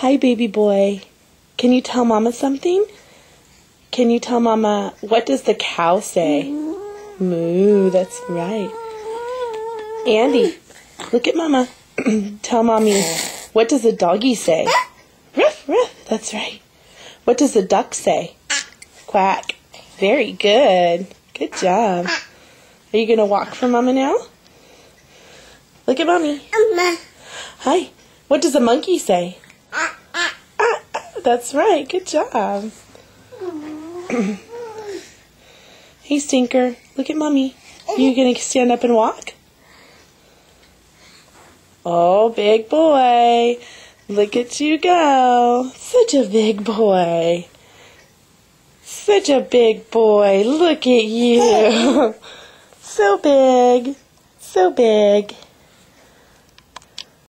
Hi, baby boy. Can you tell Mama something? Can you tell Mama, what does the cow say? Moo, that's right. Andy, look at Mama. Tell Mommy, what does the doggy say? Ruff, ruff, that's right. What does the duck say? Quack. Very good. Good job. Are you going to walk for Mama now? Look at Mommy. Hi. What does a monkey say? That's right. Good job. Hey, Stinker. Look at Mommy. Are you going to stand up and walk? Oh, big boy. Look at you go. Such a big boy. Such a big boy. Look at you. So big. So big.